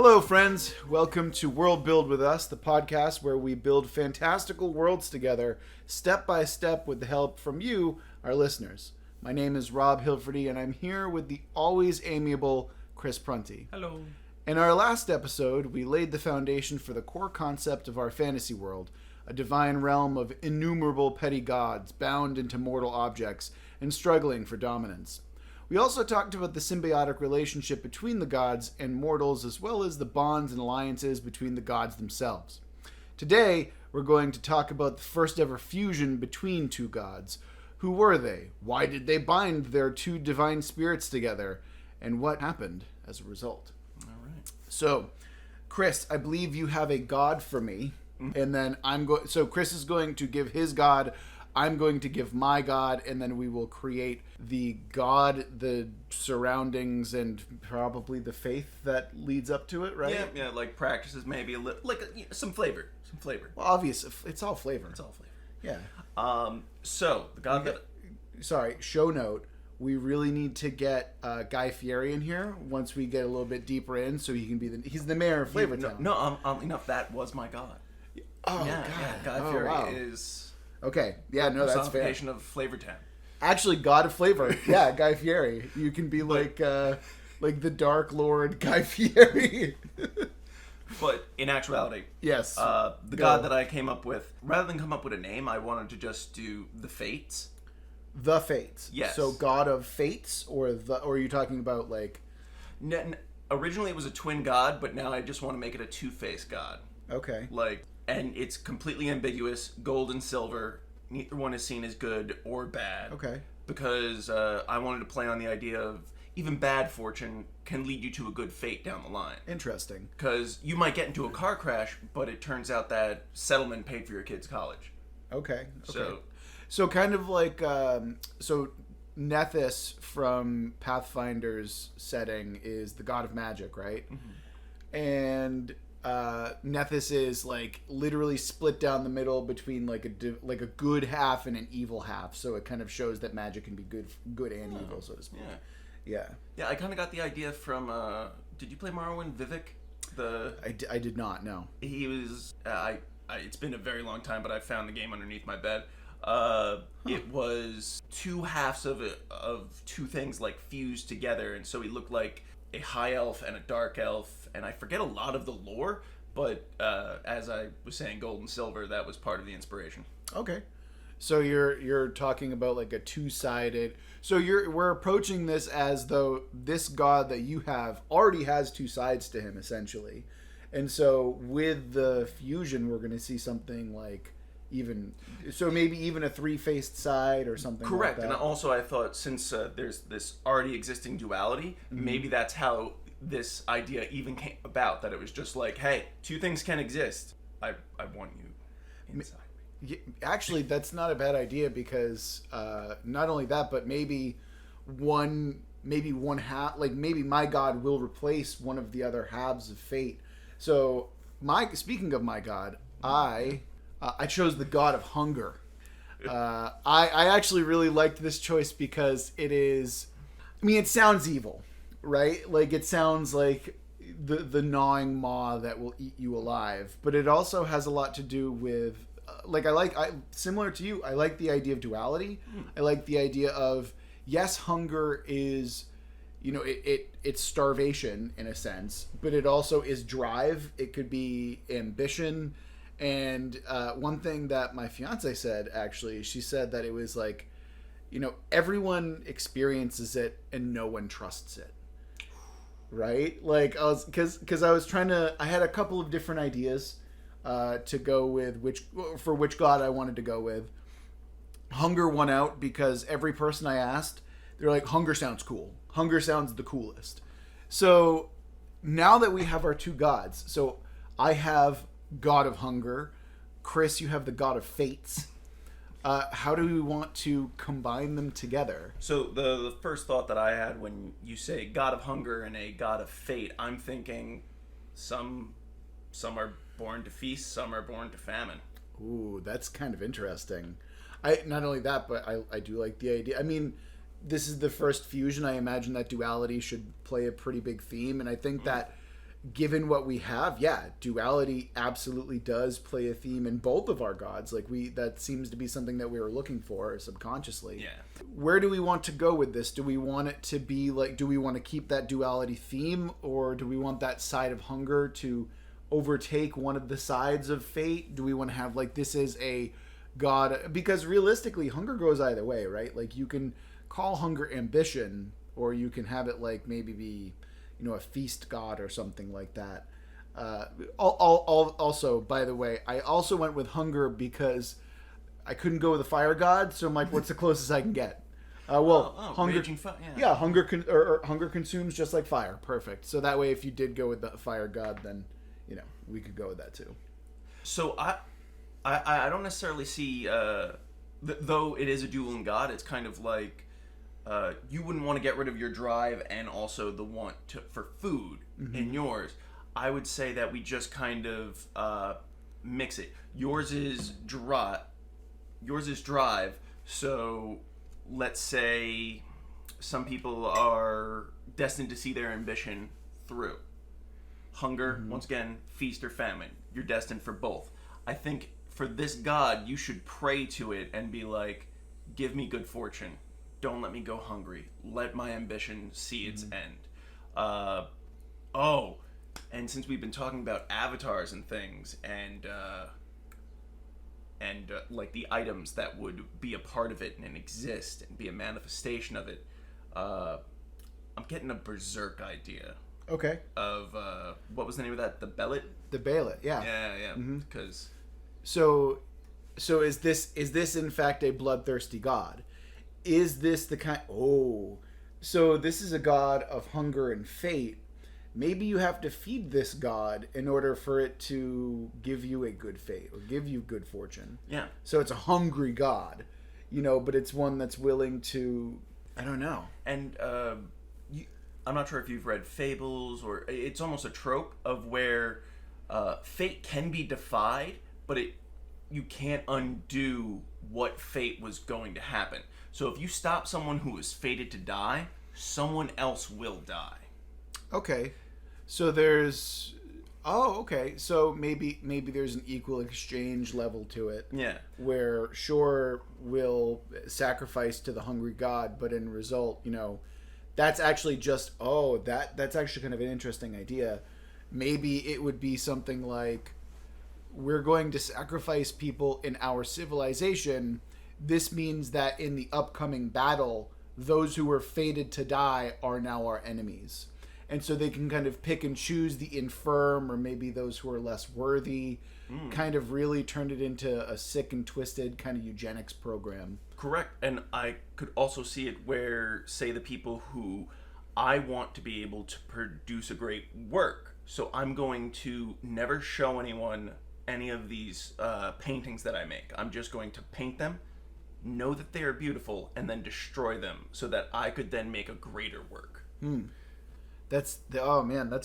Hello, friends. Welcome to Worldbuild With Us, the podcast where we build fantastical worlds together, step by step, with the help from you, our listeners. My name is Rob Hilferty, and I'm here with the always amiable Chris Prunty. Hello. In our last episode, we laid the foundation for the core concept of our fantasy world, a divine realm of innumerable petty gods bound into mortal objects and struggling for dominance. We also talked about the symbiotic relationship between the gods and mortals, as well as the bonds and alliances between the gods themselves. Today, we're going to talk about the first ever fusion between two gods. Who were they? Why did they bind their two divine spirits together? And what happened as a result? All right. So, Chris, I believe you have a god for me, and then So Chris is going to give his god. I'm going to give my god, and then we will create the god, the surroundings, and probably the faith that leads up to it, right? Yeah, like practices maybe a little, some flavor. Well, obvious, it's all flavor. It's all flavor. Yeah. So the god that. Sorry, show note. We really need to get Guy Fieri in here once we get a little bit deeper in, so he can be he's the mayor of Flavortown. No, enough. That was my god. Oh, yeah, God. Yeah, Guy Fieri is. Okay, yeah, no, that's fair. Personification of Flavortown. Actually, God of Flavor. Yeah, Guy Fieri. You can be like the Dark Lord Guy Fieri. But in actuality, yes, the god that I came up with, rather than come up with a name, I wanted to just do the Fates. The Fates. Yes. So God of Fates, or are you talking about like? Originally, it was a twin god, but now I just want to make it a two-faced god. Okay. And it's completely ambiguous, gold and silver. Neither one is seen as good or bad. Okay. Because I wanted to play on the idea of even bad fortune can lead you to a good fate down the line. Interesting. Because you might get into a car crash, but it turns out that settlement paid for your kid's college. Okay. So kind of like Nethys from Pathfinder's setting is the god of magic, right? Mm-hmm. And Nethys is like literally split down the middle between like a good half and an evil half, so it kind of shows that magic can be good and evil, so to speak. Yeah. I kind of got the idea from. Did you play Marwyn Vivek? I did not. No. He was. It's been a very long time, but I found the game underneath my bed. It was two halves of two things like fused together, and so he looked like a high elf and a dark elf, and I forget a lot of the lore, but as I was saying, gold and silver, that was part of the inspiration. Okay. So you're talking about like a two-sided. So we're approaching this as though this god that you have already has two sides to him, essentially. And so with the fusion, we're going to see something like maybe even a three-faced side or something. Correct. Like that. And also I thought since there's this already existing duality, maybe that's how this idea even came about, that it was just like, hey, two things can exist. I want you inside me. Actually, that's not a bad idea, because not only that, but maybe one half, like maybe my god will replace one of the other halves of fate. So speaking of my god, I chose the god of hunger. I actually really liked this choice because it sounds evil, right? Like it sounds like the gnawing maw that will eat you alive, but it also has a lot to do with similar to you. I like the idea of duality. I like the idea of, yes, hunger is, it's starvation in a sense, but it also is drive. It could be ambition. And one thing that my fiance said, actually, she said that it was like, everyone experiences it and no one trusts it. Right? Like, because I had a couple of different ideas to go with which god I wanted to go with. Hunger won out because every person I asked, they're like, hunger sounds cool. Hunger sounds the coolest. So now that we have our two gods, so I have god of hunger. Chris, you have the god of fates. How do we want to combine them together? So the first thought that I had when you say god of hunger and a god of fate, I'm thinking some are born to feast, some are born to famine. Ooh, that's kind of interesting. Not only that, but I do like the idea. I mean, this is the first fusion. I imagine that duality should play a pretty big theme, and I think that given what we have, yeah, duality absolutely does play a theme in both of our gods. Like that seems to be something that we were looking for subconsciously. Yeah. Where do we want to go with this? Do we want it to be like, do we want to keep that duality theme, or do we want that side of hunger to overtake one of the sides of fate? Do we want to have like, this is a god? Because realistically, hunger goes either way, right? Like you can call hunger ambition, or you can have it like maybe be, a feast god or something like that. Also, by the way, I also went with hunger because I couldn't go with a fire god, so I'm like, what's the closest I can get? Hunger. Raging Yeah, hunger consumes just like fire. Perfect. So that way, if you did go with the fire god, then we could go with that too. So I don't necessarily see, though it is a dueling god, it's kind of like you wouldn't want to get rid of your drive and also the want for food in yours. I would say that we just kind of mix it. Yours is drive. So let's say some people are destined to see their ambition through. Hunger, once again, feast or famine. You're destined for both. I think for this god, you should pray to it and be like, give me good fortune. Don't let me go hungry. Let my ambition see its end. And since we've been talking about avatars and things, and like the items that would be a part of it and exist and be a manifestation of it, I'm getting a berserk idea. Okay. Of what was the name of that? The Bellet? The Bellet, yeah. Yeah. Because so is this in fact a bloodthirsty god? Is this the kind... so this is a god of hunger and fate. Maybe you have to feed this god in order for it to give you a good fate or give you good fortune. Yeah. So it's a hungry god, but it's one that's willing to... I don't know. And I'm not sure if you've read fables, or it's almost a trope of where fate can be defied, but you can't undo what fate was going to happen. So if you stop someone who is fated to die, someone else will die. Okay. So there's... okay. So maybe there's an equal exchange level to it. Yeah. Where sure we'll sacrifice to the hungry god, but in result, that's actually just... that's actually kind of an interesting idea. Maybe it would be something like, we're going to sacrifice people in our civilization. This means that in the upcoming battle, those who were fated to die are now our enemies. And so they can kind of pick and choose the infirm, or maybe those who are less worthy, kind of really turn it into a sick and twisted kind of eugenics program. Correct. And I could also see it where, say, the people who I want to be able to produce a great work, so I'm going to never show anyone any of these paintings that I make. I'm just going to paint them, know that they are beautiful, and then destroy them so that I could then make a greater work. That's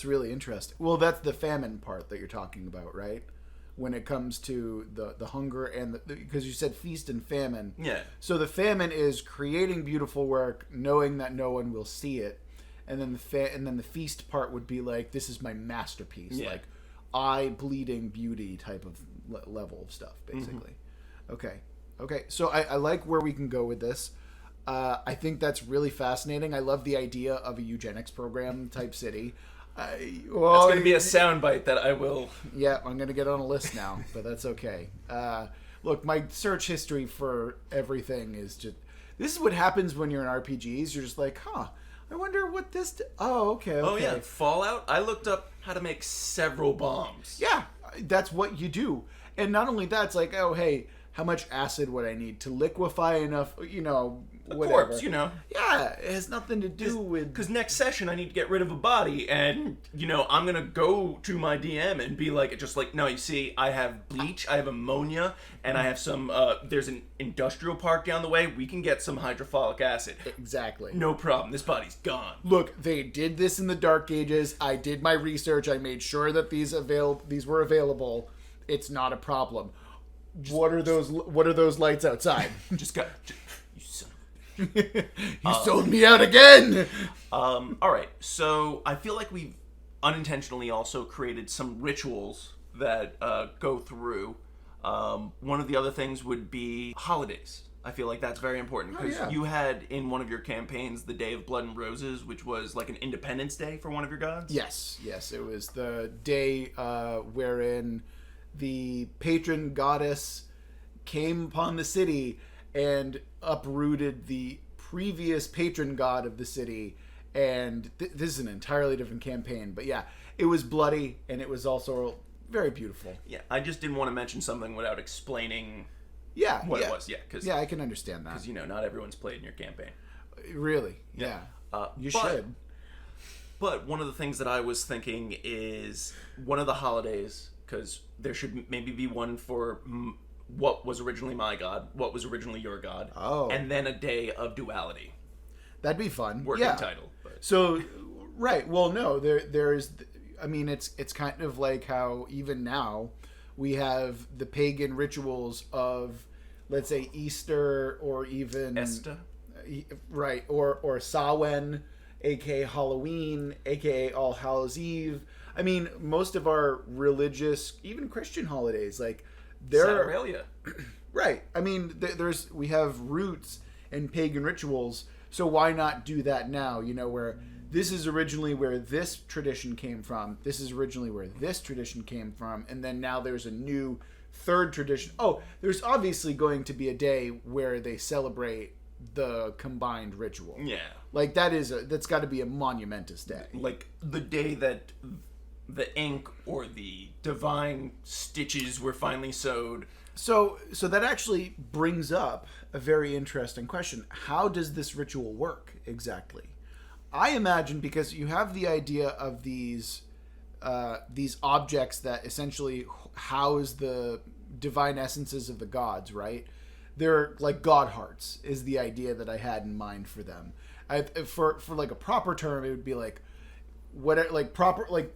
really interesting. Well, that's the famine part that you're talking about, right? When it comes to the hunger and because you said feast and famine. Yeah. So the famine is creating beautiful work, knowing that no one will see it, and then the feast part would be like, this is my masterpiece, like eye-bleeding beauty type of level of stuff, basically. Okay. So I like where we can go with this. I think that's really fascinating. I love the idea of a eugenics program type city. That's going to be a soundbite that I will... Yeah, I'm going to get on a list now, but that's okay. Look, my search history for everything is just... This is what happens when you're in RPGs. You're just like, I wonder what this... okay. Oh, yeah. Fallout, I looked up how to make several bombs. Yeah, that's what you do. And not only that, it's like, hey, how much acid would I need to liquefy enough, whatever. Corpse, Yeah, it has nothing to do with... Because next session I need to get rid of a body, and, I'm going to go to my DM and be like, no, you see, I have bleach, I have ammonia, and I have some, there's an industrial park down the way, we can get some hydrofolic acid. Exactly. No problem, this body's gone. Look, they did this in the Dark Ages, I did my research, I made sure that these were available, it's not a problem. What are those lights outside? You son of You sold me out again. All right. So I feel like we've unintentionally also created some rituals that go through. One of the other things would be holidays. I feel like that's very important because you had in one of your campaigns the Day of Blood and Roses, which was like an Independence Day for one of your gods. Yes, it was the day wherein the patron goddess came upon the city and uprooted the previous patron god of the city. And this is an entirely different campaign, but yeah, it was bloody and it was also very beautiful. Yeah, I just didn't want to mention something without explaining what it was. Yeah, I can understand that. Because, not everyone's played in your campaign. Really? Yeah. You should. But one of the things that I was thinking is one of the holidays, because there should maybe be one for what was originally my god, what was originally your god, and then a day of duality. That'd be fun. Working title. But. So, right. Well, no, there is. I mean, it's kind of like how even now we have the pagan rituals of, let's say, Easter or even Esta, right, or Samhain, aka Halloween, aka All Hallows Eve. I mean, most of our religious, even Christian holidays, like Saturnalia. Right. I mean, we have roots in pagan rituals, so why not do that now? Where this is originally where this tradition came from. This is originally where this tradition came from, and then now there's a new third tradition. Oh, there's obviously going to be a day where they celebrate the combined ritual. Yeah. Like that's got to be a monumentous day. Like the day that the ink or the divine stitches were finally sewed. So that actually brings up a very interesting question. How does this ritual work exactly? I imagine because you have the idea of these objects that essentially house the divine essences of the gods, right? They're like god hearts is the idea that I had in mind for them. For like a proper term, it would be like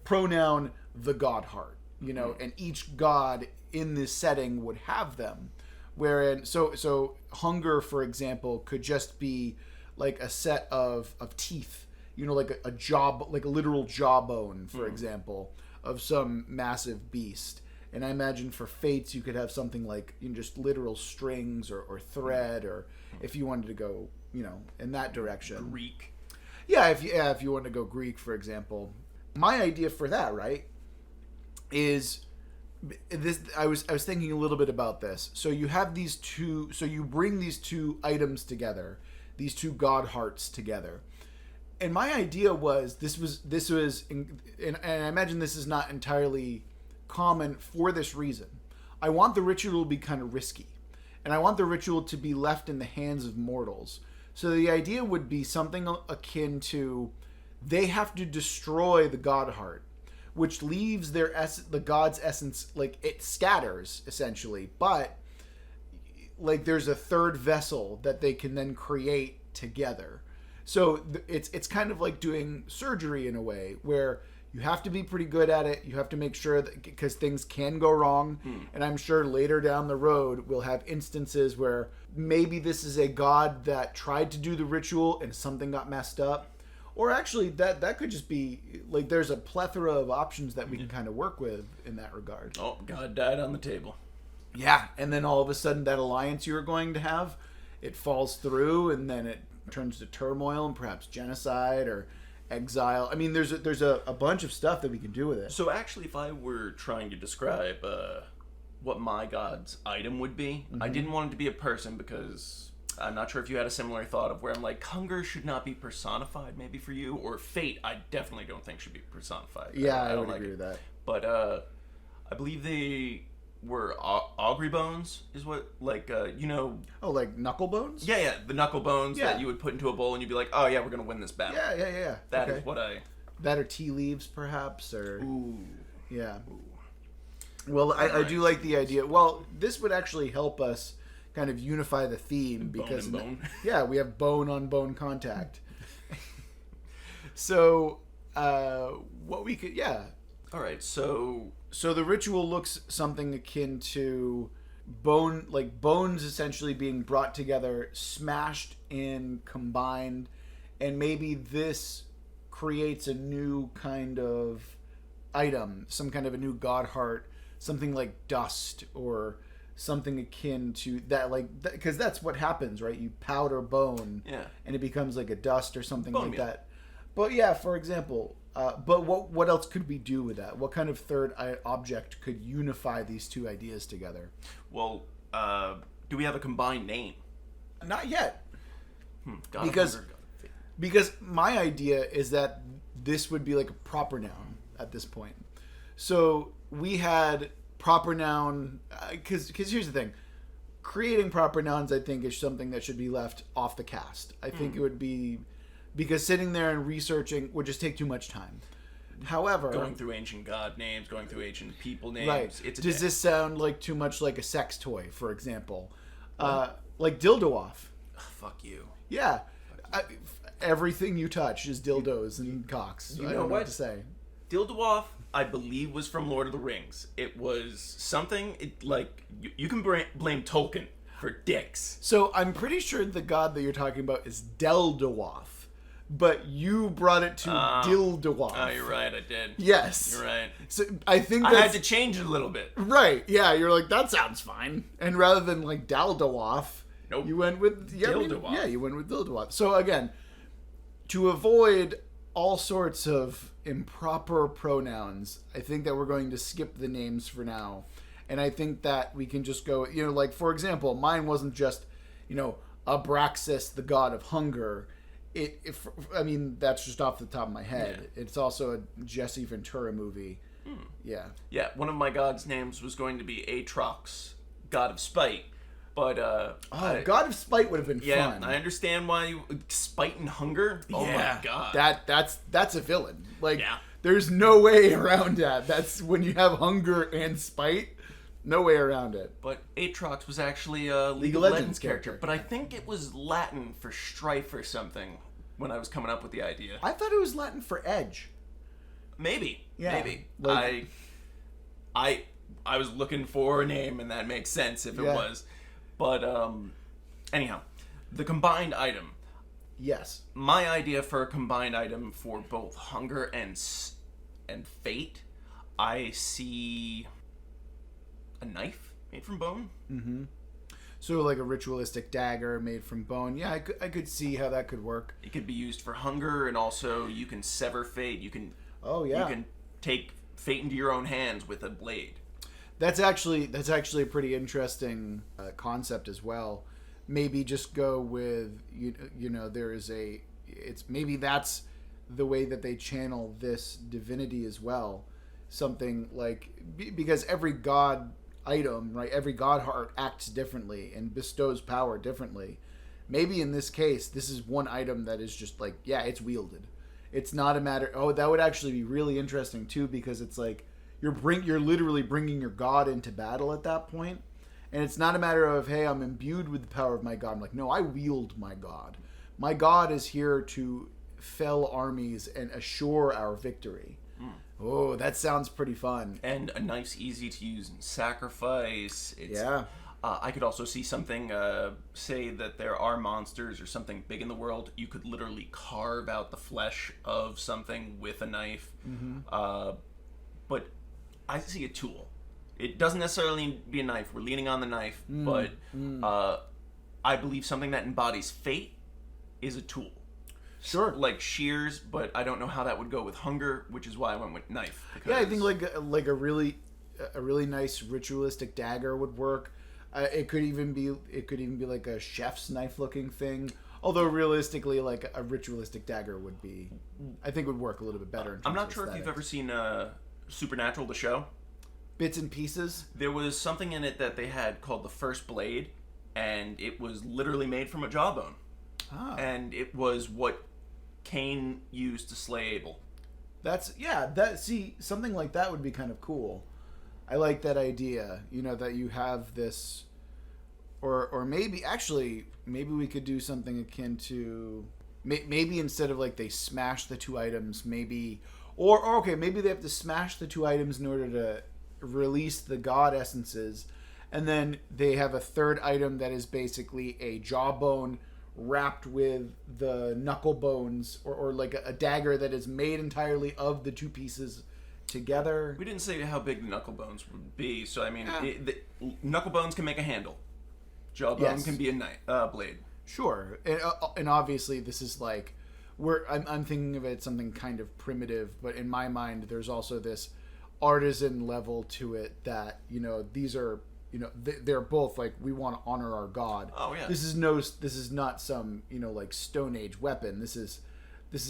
pronoun the god heart, and each god in this setting would have them. Wherein so hunger, for example, could just be like a set of teeth, like a jaw, like a literal jawbone, for example, of some massive beast. And I imagine for fates, you could have something like just literal strings or thread, or if you wanted to go, in that direction. Greek. Yeah, if you wanted to go Greek, for example. My idea for that, right, is this. I was thinking a little bit about this. So you have these two. So you bring these two items together, these two god hearts together. And my idea was this was, and I imagine this is not entirely common for this reason. I want the ritual to be kind of risky, and I want the ritual to be left in the hands of mortals. So the idea would be something akin to they have to destroy the god heart, which leaves the god's essence, like it scatters essentially, but like there's a third vessel that they can then create together. So it's kind of like doing surgery in a way where you have to be pretty good at it. You have to make sure that, because things can go wrong. And I'm sure later down the road, we'll have instances where maybe this is a god that tried to do the ritual and something got messed up. Or actually, that could just be, like, there's a plethora of options that we can kind of work with in that regard. Oh, God died on the table. Yeah, and then all of a sudden that alliance you were going to have, it falls through, and then it turns to turmoil and perhaps genocide or exile. I mean, there's a bunch of stuff that we can do with it. So actually, if I were trying to describe what my god's item would be, I didn't want it to be a person because I'm not sure if you had a similar thought of where I'm like, hunger should not be personified maybe for you, or fate I definitely don't think should be personified. Yeah, I would agree with that. But I believe they were augury bones is what, like, Oh, like knuckle bones? Yeah, the knuckle bones that you would put into a bowl and you'd be like, oh yeah, we're going to win this battle. Yeah. That is what I... That or tea leaves, perhaps, or... Ooh. Yeah. Ooh. Well, I do like the idea. Well, this would actually help us kind of unify the theme because... Bone and bone. Yeah, we have bone-on-bone contact. So, what we could... Yeah. All right, so the ritual looks something akin to bones essentially being brought together, smashed and combined, and maybe this creates a new kind of item, some kind of a new god heart, something like dust or something akin to that, like, because that's what happens, right? You powder bone, Yeah. and it becomes like a dust or something Bone like meal. that. But yeah, for example, but what else could we do with that? What kind of third object could unify these two ideas together? Well, do we have a combined name? Not yet. God Because- of hunger, God of faith. Because my idea is that this would be like a proper noun at this point. So we had proper noun, because here's the thing. Creating proper nouns, I think, is something that should be left off the cast. I think it would be, because sitting there and researching would just take too much time. However, Going through ancient god names, going through ancient people names. right, It's a does day. this sound like too much like a sex toy, for example? Like dildo off. Ugh, fuck you. Yeah. Everything you touch is dildos and cocks. You I know don't know what? what to say. Dildoaf, I believe, was from Lord of the Rings. It was something, like, you can blame Tolkien for dicks. So I'm pretty sure the god that you're talking about is Deldoaf, but you brought it to Dildoaf. Oh, you're right, I did. Yes. You're right. So I think I that's had to change it a little bit. right. Yeah, you're like, that sounds fine. And rather than like Daldoaf, Nope. you went with Dildoaf. Yeah, you went with Dildoaf. So again, to avoid all sorts of improper pronouns, I think that we're going to skip the names for now. And I think that we can just go, like, for example, mine wasn't just, Abraxas, the god of hunger. I mean, that's just off the top of my head. Yeah. It's also a Jesse Ventura movie. Yeah. Yeah, one of my god's names was going to be Atrox, god of spite. But, God of Spite would have been yeah, fun. I understand why you... Spite and hunger? Oh my god. That's a villain. Like, Yeah. there's no way around that. That's when you have hunger and spite, no way around it. But Atrox was actually a League of Legends character. But I think it was Latin for strife or something when I was coming up with the idea. I thought it was Latin for edge. Maybe. Yeah, Maybe. like- I was looking for a name, and that makes sense if it Yeah. was. But, anyhow, the combined item. Yes. My idea for a combined item for both hunger and fate, I see a knife made from bone. Mm-hmm. So like a ritualistic dagger made from bone. Yeah, I could see how that could work. It could be used for hunger, and also you can sever fate. You can you can take fate into your own hands with a blade. That's actually a pretty interesting concept as well. Maybe just go with there is maybe that's the way that they channel this divinity as well. Something like, because every god item, right? Every god heart acts differently and bestows power differently. Maybe in this case, this is one item that is just like, yeah, it's wielded. It's not a matter. Oh, that would actually be really interesting too, because it's like you're literally bringing your god into battle at that point, and it's not a matter of, hey, I'm imbued with the power of my god. I'm like, no, I wield my god. My god is here to fell armies and assure our victory. Oh, that sounds pretty fun. And a knife's easy to use in sacrifice. Yeah. I could also see something, say that there are monsters or something big in the world. You could literally carve out the flesh of something with a knife. Mm-hmm. But I see a tool. It doesn't necessarily be a knife. We're leaning on the knife. But I believe something that embodies fate is a tool. Sure. Like shears, but I don't know how that would go with hunger, which is why I went with knife. Yeah, I think like a really nice ritualistic dagger would work. It could even be like a chef's knife looking thing. Although realistically, like a ritualistic dagger would work a little bit better. I'm not sure if you've ever seen Supernatural, the show. Bits and pieces. There was something in it that they had called the First Blade, and it was literally made from a jawbone. And it was what Cain used to slay Abel. Something like that would be kind of cool. I like that idea, that you have this, or maybe we could do something akin to, maybe instead of like they smash the two items, maybe they have to smash the two items in order to release the god essences, and then they have a third item that is basically a jawbone wrapped with the knuckle bones, or like a dagger that is made entirely of the two pieces together. We didn't say how big the knuckle bones would be, so I mean, Yeah. knuckle bones can make a handle. Jawbone can be a blade. Sure, and obviously this is like, I'm thinking of it something kind of primitive, but in my mind there's also this artisan level to it that these are they're both like, we want to honor our god. Oh yeah. This is not some like Stone Age weapon. This is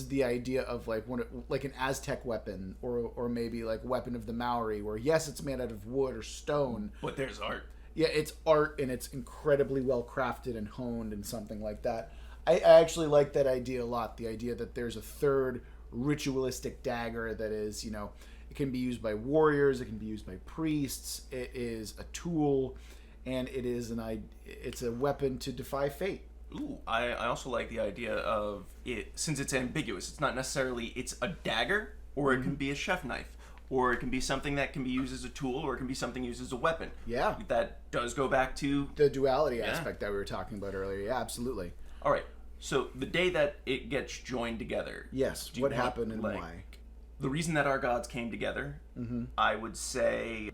the idea of like like an Aztec weapon or maybe like weapon of the Maori, where yes, it's made out of wood or stone, but there's art. Yeah, it's art, and it's incredibly well crafted and honed and something like that. I actually like that idea a lot. The idea that there's a third ritualistic dagger that is, it can be used by warriors, it can be used by priests. It is a tool, and it's a weapon to defy fate. Ooh, I also like the idea of it, since it's ambiguous. It's not necessarily it's a dagger, or it can be a chef knife. Or it can be something that can be used as a tool, or it can be something used as a weapon. Yeah. That does go back to the duality aspect that we were talking about earlier. Yeah, absolutely. All right. So the day that it gets joined together. Yes. What happened and why? The reason that our gods came together, I would say,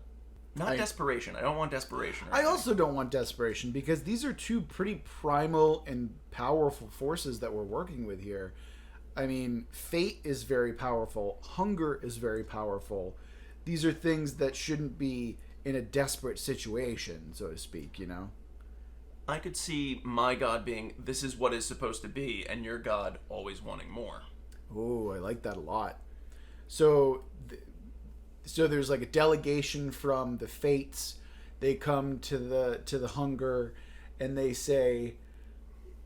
not desperation. I don't want desperation. I also don't want desperation, because these are two pretty primal and powerful forces that we're working with here. I mean, fate is very powerful. Hunger is very powerful. These are things that shouldn't be in a desperate situation, so to speak, I could see my god being, this is what is supposed to be, and your god always wanting more. Oh, I like that a lot. So there's like a delegation from the fates. They come to the hunger, and they say,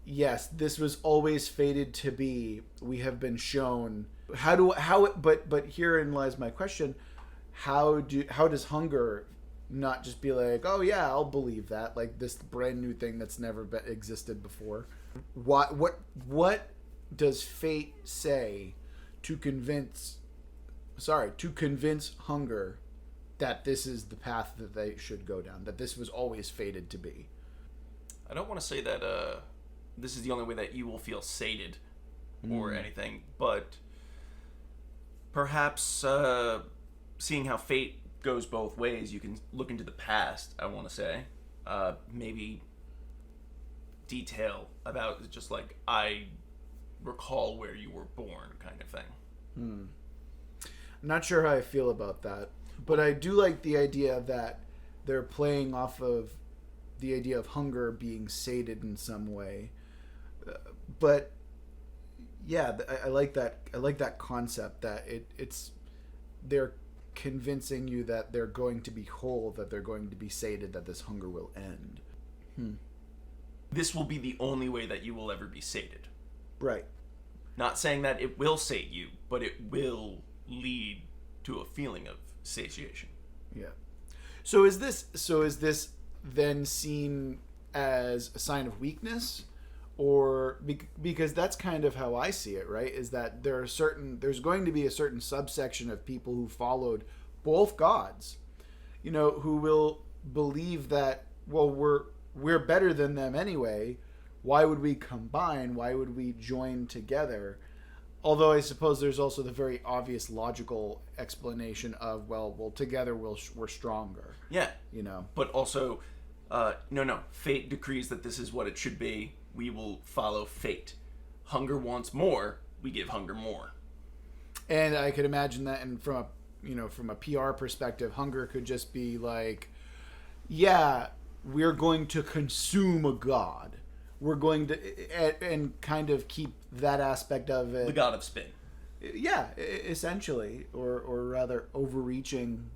yes, this was always fated to be. We have been shown but herein lies my question. How does hunger not just be like, oh yeah, I'll believe that, like this brand new thing that's never existed before? What does fate say to convince hunger that this is the path that they should go down, that this was always fated to be? I don't want to say that this is the only way that you will feel sated or anything, but perhaps seeing how fate goes both ways, you can look into the past, I want to say. Maybe detail about just like, I recall where you were born kind of thing. I'm not sure how I feel about that, but I do like the idea that they're playing off of the idea of hunger being sated in some way. But yeah, I like that. I like that concept that they're convincing you that they're going to be whole, that they're going to be sated, that this hunger will end. This will be the only way that you will ever be sated. Right. Not saying that it will sate you, but it will lead to a feeling of satiation. Yeah. So is this then seen as a sign of weakness? Or because that's kind of how I see it, right? Is that there's going to be a certain subsection of people who followed both gods, who will believe that, well, we're better than them anyway. Why would we combine? Why would we join together? Although I suppose there's also the very obvious logical explanation of, well, together we're stronger. Yeah. But also, no. Fate decrees that this is what it should be. We will follow fate. Hunger wants more. We give hunger more. And I could imagine that, and from a PR perspective, hunger could just be like, yeah, we're going to consume a god. We're going to, and kind of keep that aspect of it. The god of spin. Yeah, essentially, or rather overreaching.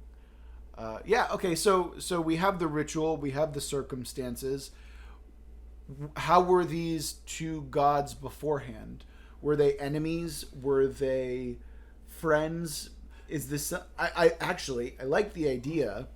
Yeah. Okay. So we have the ritual. We have the circumstances. How were these two gods beforehand? Were they enemies? Were they friends? Is this... I like the idea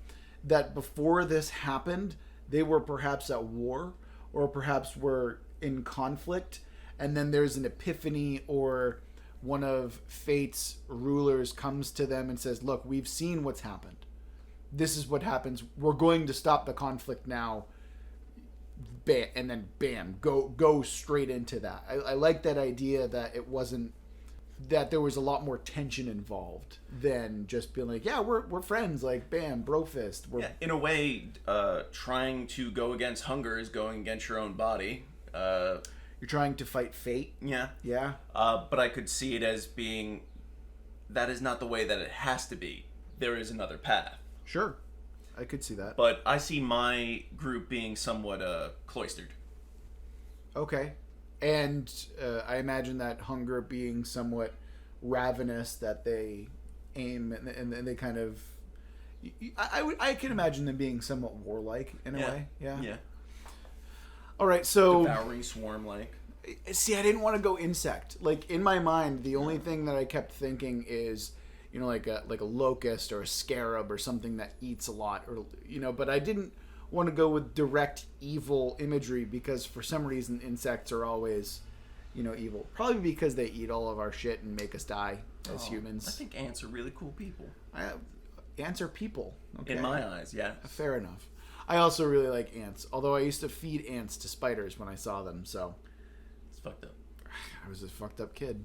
that before this happened, they were perhaps at war, or perhaps were in conflict, and then there's an epiphany, or one of fate's rulers comes to them and says, look, we've seen what's happened. This is what happens. We're going to stop the conflict now. Bam, and then bam, go straight into that. I like that idea that it wasn't that there was a lot more tension involved than just being like, yeah, we're friends, like bam, bro fist. Yeah, in a way, trying to go against hunger is going against your own body. You're trying to fight fate. Yeah. Yeah. But I could see it as being, that is not the way that it has to be. There is another path. Sure. I could see that. But I see my group being somewhat cloistered. Okay. And I imagine that hunger being somewhat ravenous, that they aim and they kind of... I can imagine them being somewhat warlike in a way. Yeah. Yeah. All right, so... Devouring swarm-like. See, I didn't want to go insect. Like, in my mind, the only thing that I kept thinking is, you know, like a locust or a scarab or something that eats a lot, or, you know, but I didn't want to go with direct evil imagery because for some reason insects are always, you know, evil. Probably because they eat all of our shit and make us die as humans. I think ants are really cool people. Ants are people. Okay. In my eyes, yeah. Fair enough. I also really like ants, although I used to feed ants to spiders when I saw them, so... It's fucked up. I was a fucked up kid,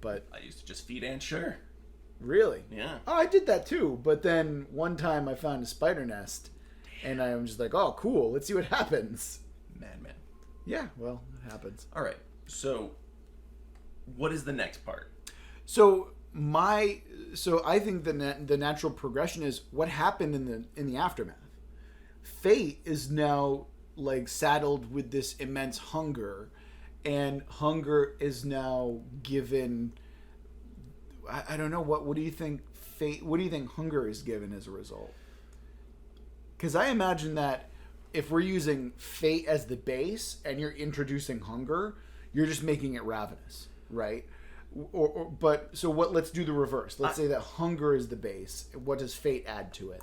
but... I used to just feed ants, sure. Really? Yeah. Oh, I did that too, but then one time I found a spider nest, and I was just like, oh, cool, let's see what happens. Madman. Yeah, well, it happens. All right, so what is the next part? So I think the natural progression is what happened in the aftermath. Fate is now like saddled with this immense hunger, and hunger is now given. I don't know what do you think fate? What do you think hunger is given as a result? Because I imagine that if we're using fate as the base and you're introducing hunger, you're just making it ravenous, right? But so what? Let's do the reverse. Let's say that hunger is the base. What does fate add to it?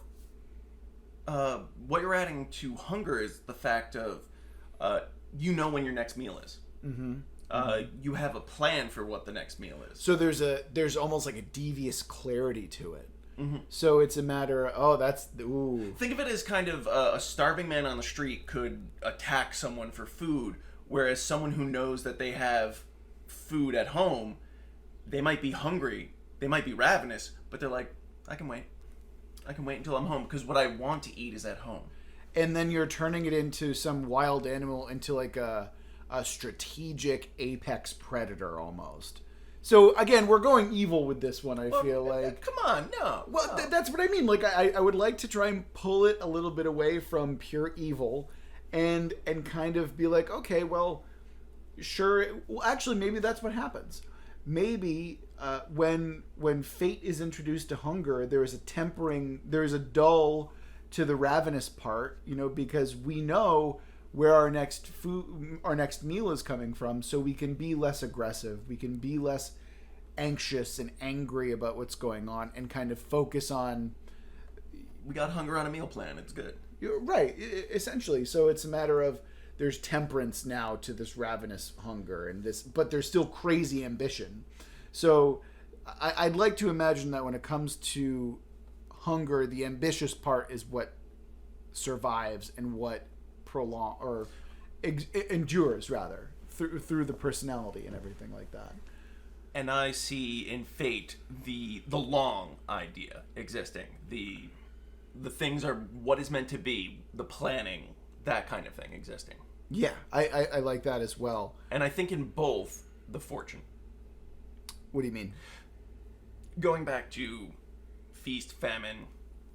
What you're adding to hunger is the fact of, you know when your next meal is. Mm-hmm. You have a plan for what the next meal is. So there's almost like a devious clarity to it. Mm-hmm. So it's a matter of, ooh. Think of it as kind of a starving man on the street could attack someone for food, whereas someone who knows that they have food at home, they might be hungry, they might be ravenous, but they're like, I can wait until I'm home because what I want to eat is at home. And then you're turning it into some wild animal, into like a strategic apex predator almost. So again, we're going evil with this one. I feel like. Come on, no. Well, no. That's what I mean. Like I would like to try and pull it a little bit away from pure evil, and kind of be like, okay, well, sure. Well, actually, maybe that's what happens. Maybe when fate is introduced to hunger, there is a tempering, there is a dull to the ravenous part, you know, because we know where our next meal is coming from, so we can be less aggressive, we can be less anxious and angry about what's going on, and kind of focus on. We got hunger on a meal plan. It's good. Right, essentially. So it's a matter of. There's temperance now to this ravenous hunger and this, but there's still crazy ambition. So I'd like to imagine that when it comes to hunger, the ambitious part is what survives and what endures rather through the personality and everything like that. And I see in fate the long idea existing. The things are what is meant to be, the planning, that kind of thing existing. Yeah, I like that as well. And I think in both, the fortune. What do you mean? Going back to feast, famine,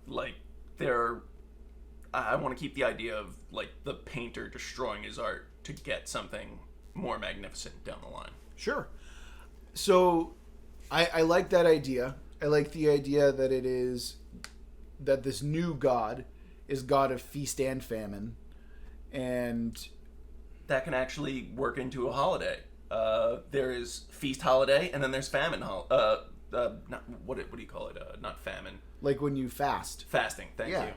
like I want to keep the idea of like the painter destroying his art to get something more magnificent down the line. Sure. So I like that idea. I like the idea that it is that this new god is god of feast and famine, and that can actually work into a holiday. There is feast holiday, and then there's famine what do you call it? Not famine. Like when you fast. Fasting. Thank you.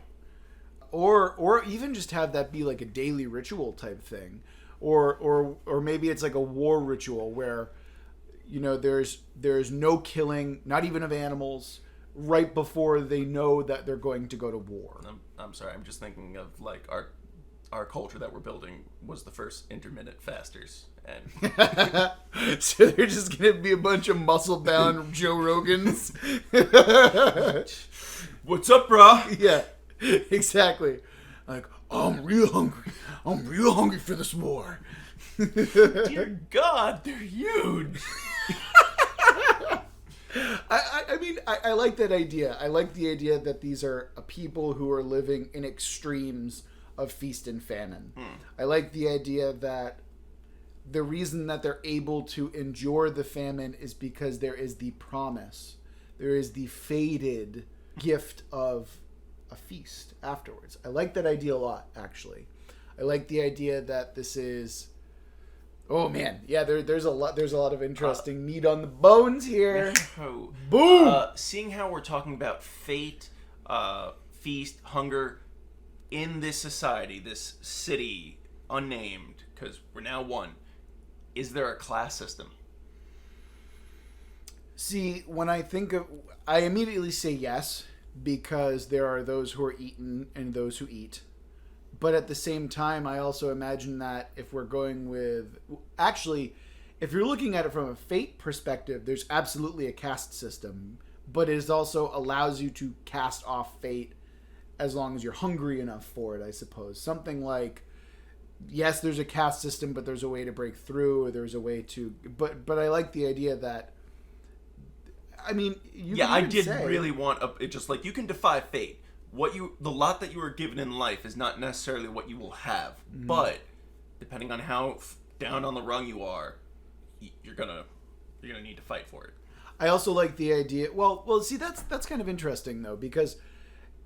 Or even just have that be like a daily ritual type thing, or maybe it's like a war ritual where, you know, there's no killing, not even of animals, right before they know that they're going to go to war. I'm sorry. I'm just thinking of like our culture that we're building was the first intermittent fasters, And So they're just gonna be a bunch of muscle-bound Joe Rogans. what's up, brah? Yeah, exactly. Like, I'm real hungry. I'm real hungry for this war. Dear God, they're huge. I mean, I like that idea. I like the idea that these are people who are living in extremes of feast and famine. I like the idea that the reason that they're able to endure the famine is because there is the promise. There is the faded gift of a feast afterwards. I like that idea a lot, actually. I like the idea that this is... Oh man, yeah. There's a lot of interesting meat on the bones here. Boom. Seeing how we're talking about fate, feast, hunger in this society, this city, unnamed, because we're now one. Is there a class system? See, when I think of, I immediately say yes, because there are those who are eaten and those who eat. But at the same time, I also imagine that if we're going with... Actually, if you're looking at it from a fate perspective, there's absolutely a caste system. But it also allows you to cast off fate as long as you're hungry enough for it, I suppose. Something like, yes, there's a caste system, but there's a way to break through, or there's a way to... But I like the idea that... I mean, I did really want... It's just like, you can defy fate. The lot that you are given in life is not necessarily what you will have, but depending on how down on the rung you are, you're gonna need to fight for it. I also like the idea. Well, see, that's kind of interesting though, because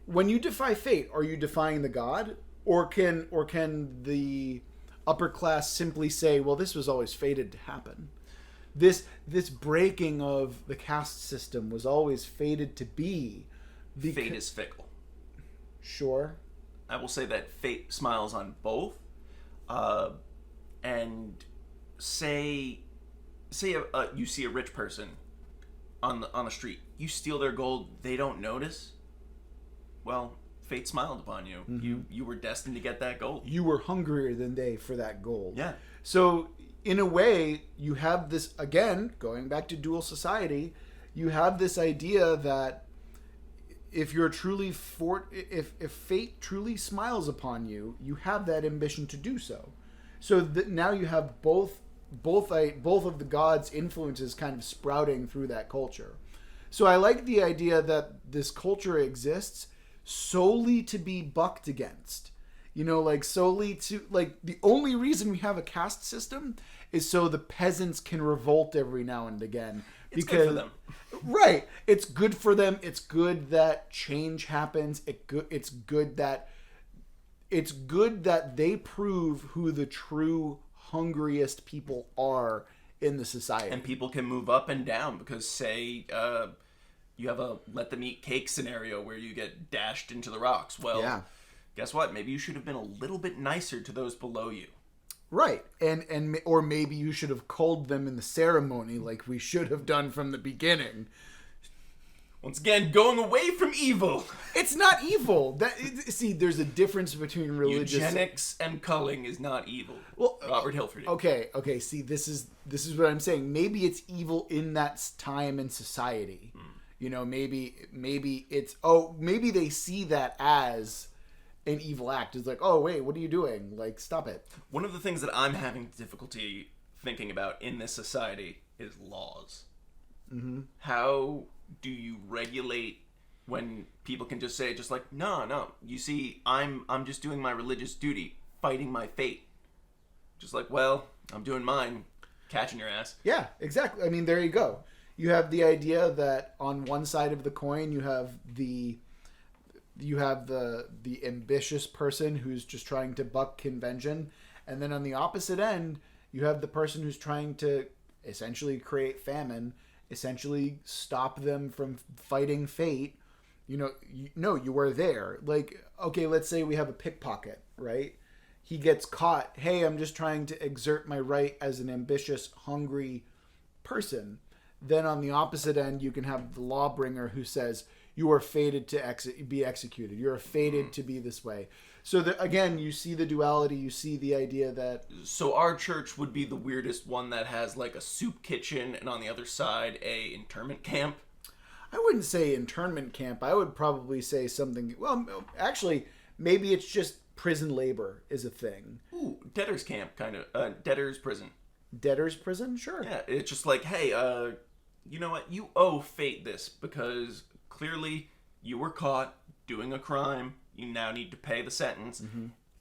when you defy fate, are you defying the god, or can the upper class simply say, well, this was always fated to happen? This breaking of the caste system was always fated to be. Fate is fickle. Sure. I will say that fate smiles on both. And say you see a rich person on the street. You steal their gold, they don't notice. Well, fate smiled upon you. Mm-hmm. You were destined to get that gold. You were hungrier than they for that gold. Yeah. So, in a way, you have this, again, going back to dual society, you have this idea that if you're truly if fate truly smiles upon you, you have that ambition to do so. So now you have both of the gods' influences kind of sprouting through that culture. So I like the idea that this culture exists solely to be bucked against. Like solely to, like, the only reason we have a caste system is so the peasants can revolt every now and again. It's good for them. Right. It's good for them. It's good that change happens. It's good that they prove who the true hungriest people are in the society. And people can move up and down because, say, you have a let them eat cake scenario where you get dashed into the rocks. Well, yeah. Guess what? Maybe you should have been a little bit nicer to those below you. Right. Or maybe you should have culled them in the ceremony like we should have done from the beginning. Once again, going away from evil. It's not evil. See, there's a difference between religious... Eugenics and culling is not evil. Well, Robert Hilford. Okay. See, this is what I'm saying. Maybe it's evil in that time and society. Maybe it's... maybe they see that as an evil act. It's like, oh, wait, what are you doing? Like, stop it. One of the things that I'm having difficulty thinking about in this society is laws. Mm-hmm. How do you regulate when people can just say, just like, no, you see, I'm just doing my religious duty, fighting my fate. Just like, well, I'm doing mine, catching your ass. Yeah, exactly. I mean, there you go. You have the idea that on one side of the coin, you have the ambitious person who's just trying to buck convention, and then on the opposite end, you have the person who's trying to essentially create famine, essentially stop them from fighting fate. You were there. Like, okay, let's say we have a pickpocket, right? He gets caught. Hey, I'm just trying to exert my right as an ambitious, hungry person. Then on the opposite end, you can have the lawbringer who says, you are fated to be executed. You're fated to be this way. So again, you see the duality. You see the idea that... So our church would be the weirdest one that has like a soup kitchen and on the other side a internment camp. I wouldn't say internment camp. I would probably say something... Well, actually, maybe it's just prison labor is a thing. Ooh, debtor's camp, kind of. Debtor's prison. Debtor's prison? Sure. Yeah, it's just like, hey, you know what? You owe fate this because clearly you were caught doing a crime. You now need to pay the sentence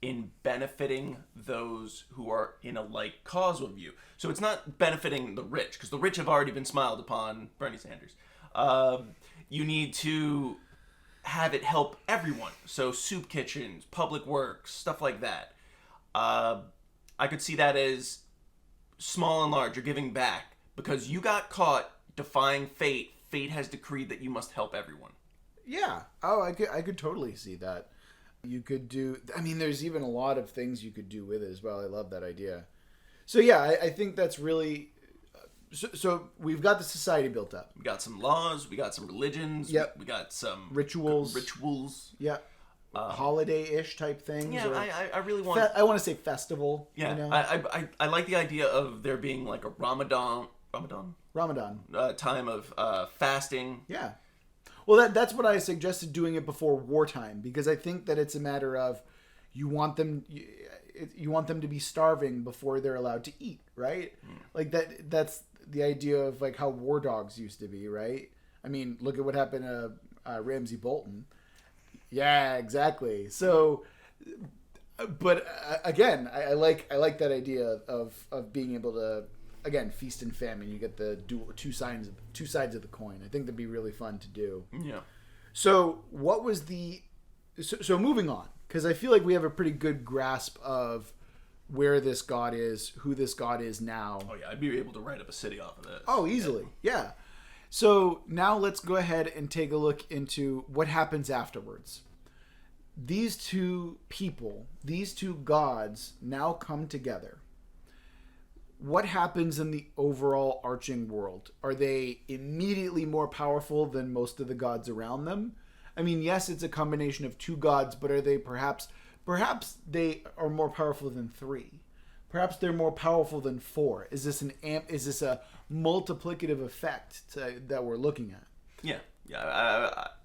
in benefiting those who are in a like cause of you. So it's not benefiting the rich, because the rich have already been smiled upon, Bernie Sanders. You need to have it help everyone. So soup kitchens, public works, stuff like that. I could see that as small and large. You're giving back. Because you got caught defying fate. Fate has decreed that you must help everyone. Yeah. Oh, I could totally see that. You could do... I mean, there's even a lot of things you could do with it as well. I love that idea. So yeah, I think that's really... So we've got the society built up. We got some laws. We got some religions. Yep. We got some... Rituals. Yeah. Holiday-ish type things. Yeah, I really want... I want to say festival. Yeah. You know? I like the idea of there being like a Ramadan time of fasting. Yeah. Well, that's what I suggested, doing it before wartime, because I think that it's a matter of you want them to be starving before they're allowed to eat, right? Like that's the idea of like how war dogs used to be, right? I mean, look at what happened to Ramsay Bolton. Yeah, exactly. So, but again, I like that idea of being able to, again, feast and famine. You get the two sides of the coin. I think that'd be really fun to do. Yeah. So what was so moving on, because I feel like we have a pretty good grasp of where this god is, who this god is now. Oh yeah, I'd be able to write up a city off of this. Oh, easily. Yeah. So now let's go ahead and take a look into what happens afterwards. These two people, these two gods now come together. What happens in the overall arching world? Are they immediately more powerful than most of the gods around them? I mean, yes, it's a combination of two gods, but are they perhaps they are more powerful than three? Perhaps they're more powerful than four. Is this a multiplicative effect that we're looking at? Yeah.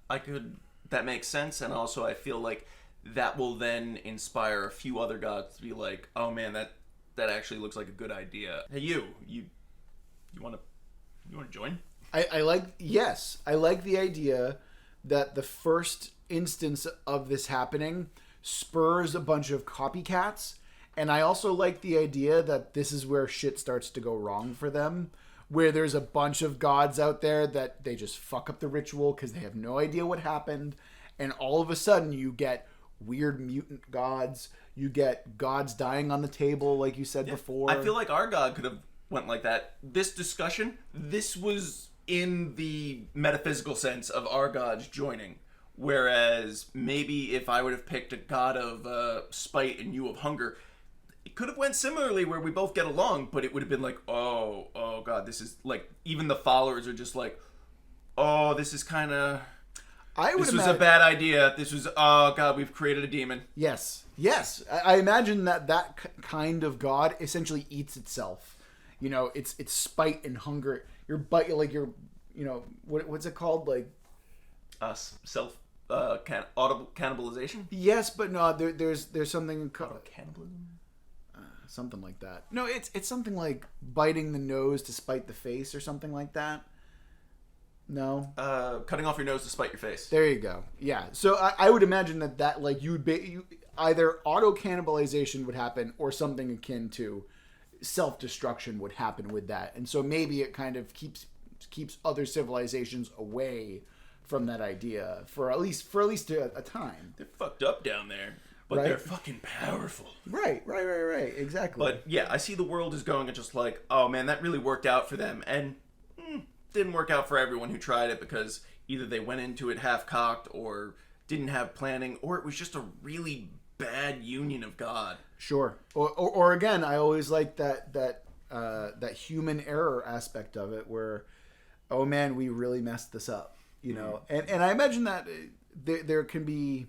I could. That makes sense, and also I feel like that will then inspire a few other gods to be like, oh man, that actually looks like a good idea. Hey, you want to join? I like the idea that the first instance of this happening spurs a bunch of copycats, and I also like the idea that this is where shit starts to go wrong for them, where there's a bunch of gods out there that they just fuck up the ritual because they have no idea what happened, and all of a sudden you get weird mutant gods. You get gods dying on the table, like you said before. I feel like our god could have went like that. This discussion, this was in the metaphysical sense of our gods joining. Whereas maybe if I would have picked a god of spite and you of hunger, it could have went similarly where we both get along, but it would have been like, oh god, this is like, even the followers are just like, oh, this is kind of... This was a bad idea. This was, oh god, we've created a demon. Yes. I imagine that kind of god essentially eats itself. You know, it's spite and hunger. What's it called? Like, audible cannibalization. Yes, but no. There's something called cannibalism. Something like that. No, it's something like biting the nose to spite the face or something like that. No. Cutting off your nose to spite your face. There you go. Yeah. So I would imagine that like either auto cannibalization would happen or something akin to self-destruction would happen with that, and so maybe it kind of keeps other civilizations away from that idea for at least a time. They're fucked up down there, but they're fucking powerful. Right. Exactly. But yeah, I see the world is going and just like, oh man, that really worked out for them, and didn't work out for everyone who tried it because either they went into it half-cocked or didn't have planning, or it was just a really bad union of God. Sure. Or again, I always like that human error aspect of it where, oh man, we really messed this up. you know, and I imagine that there can be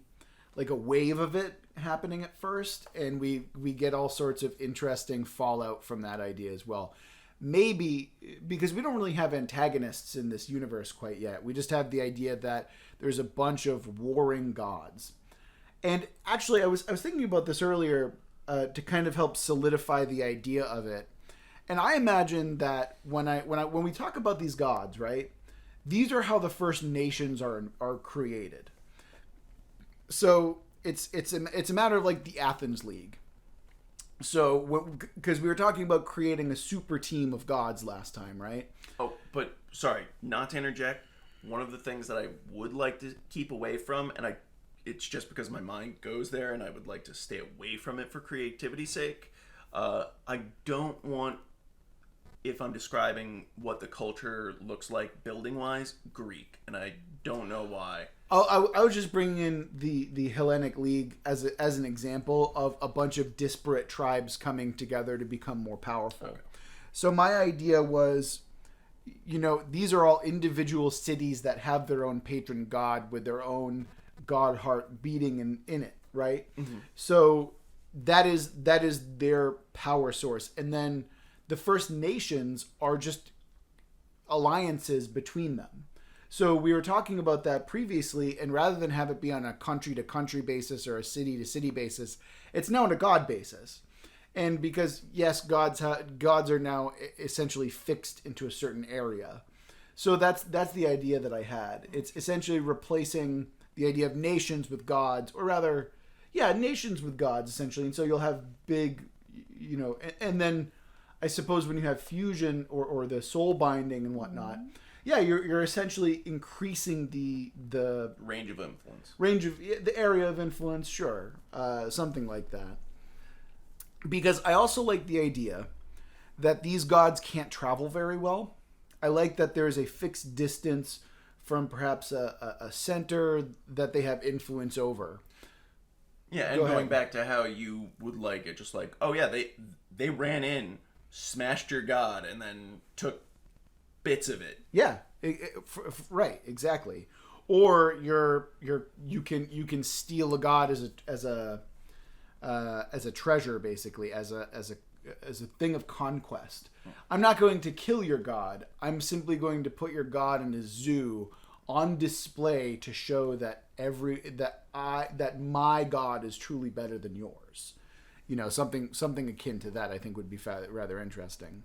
like a wave of it happening at first, and we get all sorts of interesting fallout from that idea as well. Maybe because we don't really have antagonists in this universe quite yet. We just have the idea that there's a bunch of warring gods. And actually, I was thinking about this earlier to kind of help solidify the idea of it. And I imagine that when we talk about these gods, right? These are how the first nations are created. So it's a matter of like the Athens League. So because we were talking about creating a super team of gods last time, right? Oh, but sorry, not to interject. One of the things that I would like to keep away from, and it's just because my mind goes there, and I would like to stay away from it for creativity's sake. I don't want, if I'm describing what the culture looks like building-wise, Greek, and I don't know why. I was just bringing in the Hellenic League as an example of a bunch of disparate tribes coming together to become more powerful. Okay. So my idea was, you know, these are all individual cities that have their own patron god with their own god heart beating in it, right? Mm-hmm. So that is their power source. And then the First Nations are just alliances between them. So we were talking about that previously, and rather than have it be on a country-to-country basis or a city-to-city basis, it's now on a god basis. And because, yes, gods are now essentially fixed into a certain area. So that's the idea that I had. It's essentially replacing the idea of nations with gods, or rather, yeah, nations with gods, essentially. And so you'll have big, you know, and then I suppose when you have fusion or the soul binding and whatnot, yeah, you're essentially increasing the range of influence. The area of influence, sure. Something like that. Because I also like the idea that these gods can't travel very well. I like that there's a fixed distance from perhaps a center that they have influence over. Yeah, and going back to how you would like it, just like, oh yeah, they ran in, smashed your god, and then took bits of it. Yeah, right, exactly. Or you can steal a god as a treasure, basically, as a thing of conquest. I'm not going to kill your god. I'm simply going to put your god in a zoo on display to show that that my god is truly better than yours. You know, something akin to that, I think, would be rather interesting.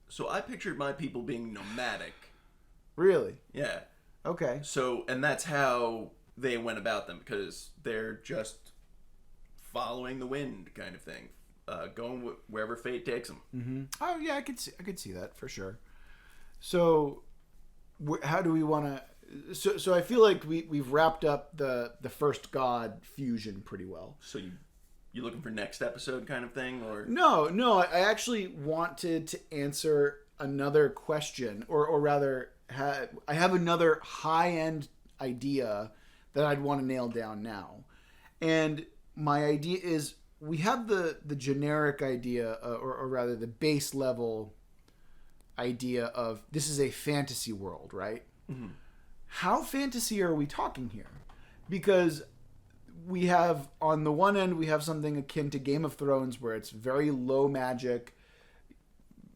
So I pictured my people being nomadic. Really? Yeah. Okay. So, and that's how they went about them, because they're just following the wind kind of thing, going wherever fate takes them. Mm-hmm. Oh yeah, I could see that for sure. So, how do we want to? So I feel like we've wrapped up the first god fusion pretty well. So you looking for next episode kind of thing, or no? I actually wanted to answer another question, or rather, I have another high-end idea that I'd want to nail down now. And my idea is, we have the generic idea, or rather the base level idea of this is a fantasy world, right? Mm-hmm. How fantasy are we talking here? Because we have, on the one end, we have something akin to Game of Thrones, where it's very low magic,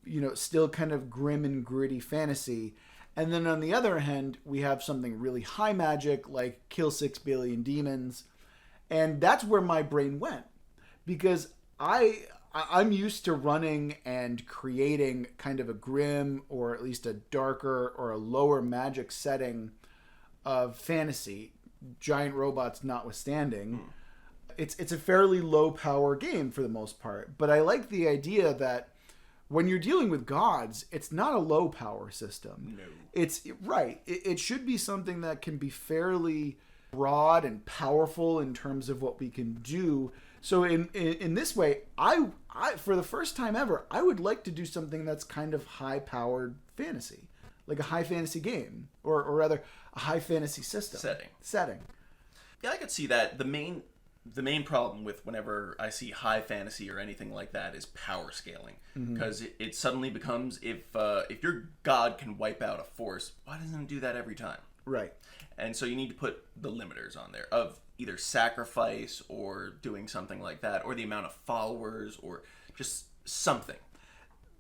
you know, still kind of grim and gritty fantasy. And then on the other hand, we have something really high magic, like kill 6 billion demons. And that's where my brain went. Because I'm used to running and creating kind of a grim, or at least a darker or a lower magic setting of fantasy, giant robots notwithstanding. It's a fairly low power game for the most part. But I like the idea that when you're dealing with gods, it's not a low power system. No. It should be something that can be fairly broad and powerful in terms of what we can do. So in this way, I for the first time ever, I would like to do something that's kind of high powered fantasy, like a high fantasy game, or rather a high fantasy system setting. Yeah, I could see that. The main the main problem with whenever I see high fantasy or anything like that is power scaling, because it suddenly becomes if your god can wipe out a force, why doesn't it do that every time? Right. And so you need to put the limiters on there of either sacrifice or doing something like that, or the amount of followers, or just something.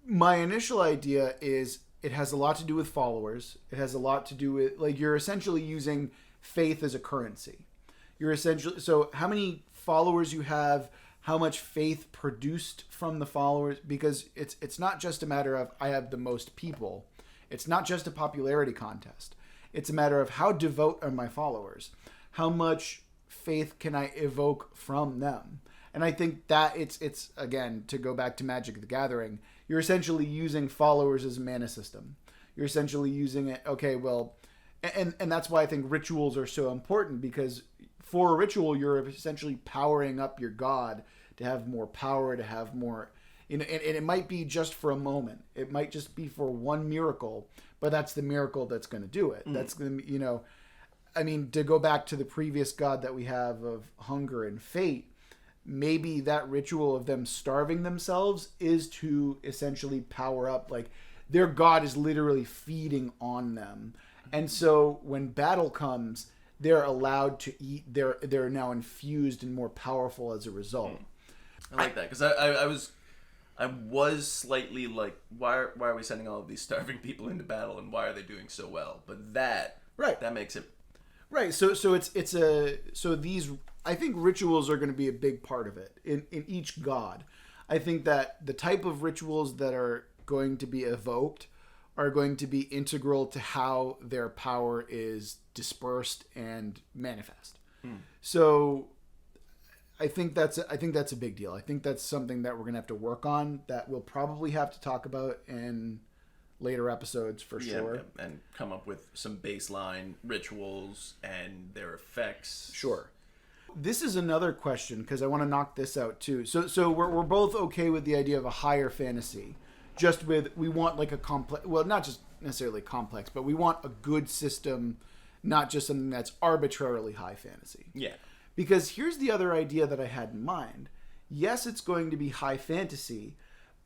My initial idea is it has a lot to do with followers. It has a lot to do with, like, you're essentially using faith as a currency. You're essentially, so how many followers you have, how much faith produced from the followers, because it's not just a matter of I have the most people. It's not just a popularity contest. It's a matter of how devout are my followers? How much faith can I evoke from them? And I think that it's again, to go back to Magic the Gathering, you're essentially using followers as a mana system. You're essentially using it, okay, well, and that's why I think rituals are so important, because for a ritual, you're essentially powering up your god to have more power, to have more, and it might be just for a moment. It might just be for one miracle, but that's the miracle that's going to do it. That's going to, I mean, to go back to the previous god that we have of hunger and fate, maybe that ritual of them starving themselves is to essentially power up, like, their god is literally feeding on them. And so when battle comes, they're allowed to eat. They're now infused and more powerful as a result. I like that, because I was slightly like, why are we sending all of these starving people into battle, and why are they doing so well? But that makes it right. So these, I think rituals are going to be a big part of it in each god. I think that the type of rituals that are going to be evoked are going to be integral to how their power is dispersed and manifest. So I think that's a big deal. I think that's something that we're going to have to work on, that we'll probably have to talk about in later episodes for sure. And come up with some baseline rituals and their effects. Sure. This is another question, because I want to knock this out too. So we're both okay with the idea of a higher fantasy. Just with, we want like a complex, well, not just necessarily complex, but we want a good system, not just something that's arbitrarily high fantasy. Yeah. Because here's the other idea that I had in mind. Yes, it's going to be high fantasy,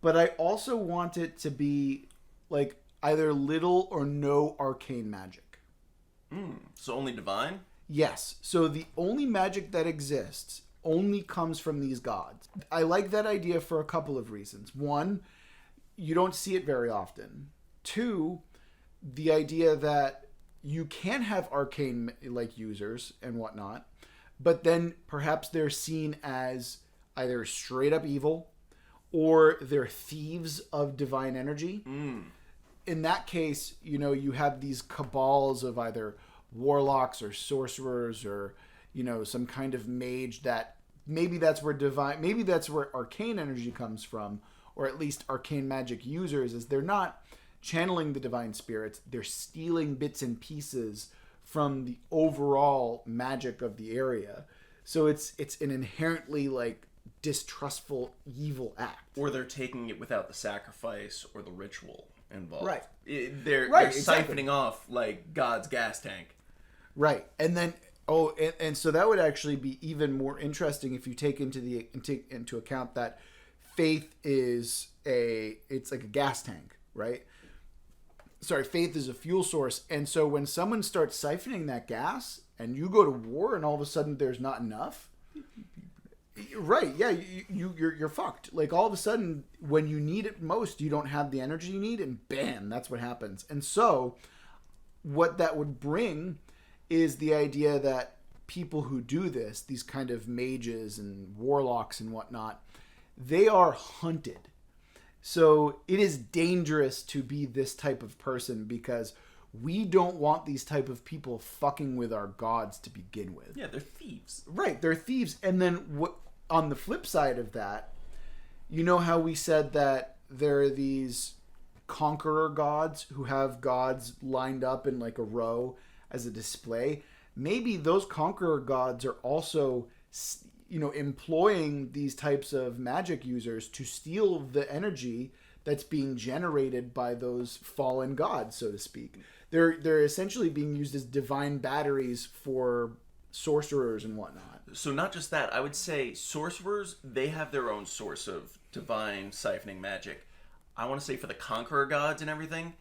but I also want it to be like either little or no arcane magic. So only divine? Yes. So the only magic that exists only comes from these gods. I like that idea for a couple of reasons. One, you don't see it very often. Two, the idea that you can have arcane like users and whatnot, but then perhaps they're seen as either straight up evil or they're thieves of divine energy. In that case, you have these cabals of either warlocks or sorcerers or, some kind of mage that maybe that's where arcane energy comes from, or at least arcane magic users, is they're not channeling the divine spirits, they're stealing bits and pieces from the overall magic of the area. So it's an inherently like distrustful evil act. Or they're taking it without the sacrifice or the ritual involved. Right. They're exactly. siphoning off like God's gas tank. Right. And then and so that would actually be even more interesting if you take into account that faith is it's like a gas tank, right? Sorry, faith is a fuel source. And so when someone starts siphoning that gas and you go to war and all of a sudden there's not enough, right, yeah, you're fucked. Like all of a sudden when you need it most, you don't have the energy you need, and bam, that's what happens. And so what that would bring is the idea that people who do this, these kind of mages and warlocks and whatnot, they are hunted. So it is dangerous to be this type of person, because we don't want these type of people fucking with our gods to begin with. Yeah, they're thieves. Right, they're thieves. And then on the flip side of that, you know how we said that there are these conqueror gods who have gods lined up in like a row as a display? Maybe those conqueror gods are also, employing these types of magic users to steal the energy that's being generated by those fallen gods, so to speak. They're essentially being used as divine batteries for sorcerers and whatnot. So not just that, I would say sorcerers, they have their own source of divine siphoning magic. I want to say for the conqueror gods and everything,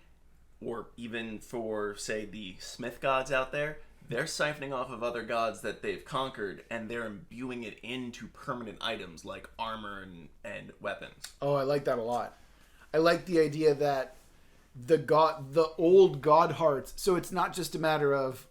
or even for, say, the smith gods out there, they're siphoning off of other gods that they've conquered, and they're imbuing it into permanent items like armor and weapons. Oh, I like that a lot. I like the idea that the old god hearts, so it's not just a matter of,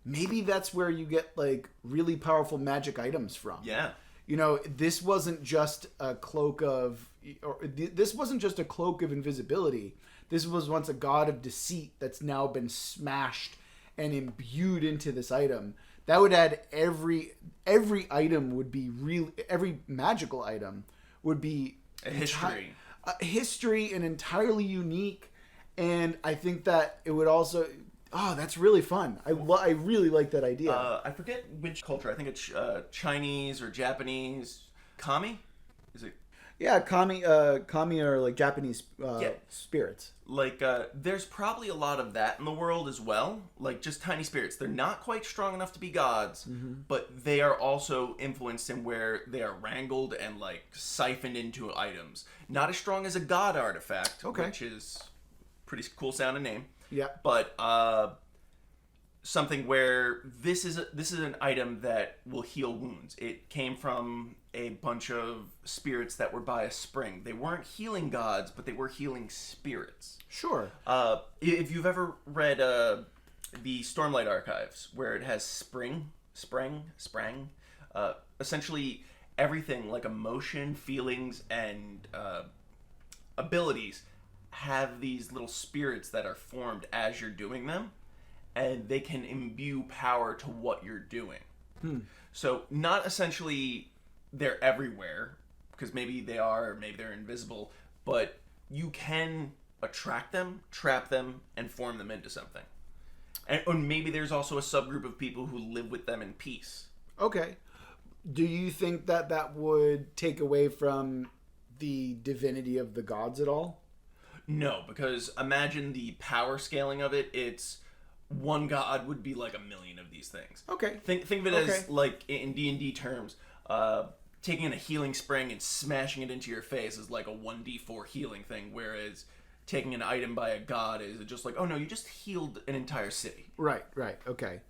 maybe that's where you get like really powerful magic items from. Yeah. You know, this wasn't just a cloak of invisibility. This was once a god of deceit that's now been smashed and imbued into this item. That would add every item would be real. Every magical item would be A history. A history and entirely unique. And I think that it would also. Oh, that's really fun. I really like that idea. I forget which culture. I think it's Chinese or Japanese. Kami? Is it? Yeah, kami are like Japanese spirits. Like, there's probably a lot of that in the world as well. Like, just tiny spirits. They're not quite strong enough to be gods, but they are also influenced in where they are wrangled and, like, siphoned into items. Not as strong as a god artifact, which is pretty cool sounding name. Yeah. But something where this is an item that will heal wounds. It came from a bunch of spirits that were by a spring. They weren't healing gods, but they were healing spirits. Sure. If you've ever read the Stormlight Archives, where it has sprang, essentially everything like emotion, feelings, and abilities have these little spirits that are formed as you're doing them, and they can imbue power to what you're doing. So not essentially they're everywhere, because maybe they are, or maybe they're invisible, but you can attract them, trap them, and form them into something. And maybe there's also a subgroup of people who live with them in peace. Okay. Do you think that would take away from the divinity of the gods at all? No, because imagine the power scaling of it. It's one god would be like a million of these things. Okay. Think of it as like in D&D terms, taking a healing spring and smashing it into your face is like a 1d4 healing thing, whereas taking an item by a god is just like, oh no, you just healed an entire city. Right. Okay.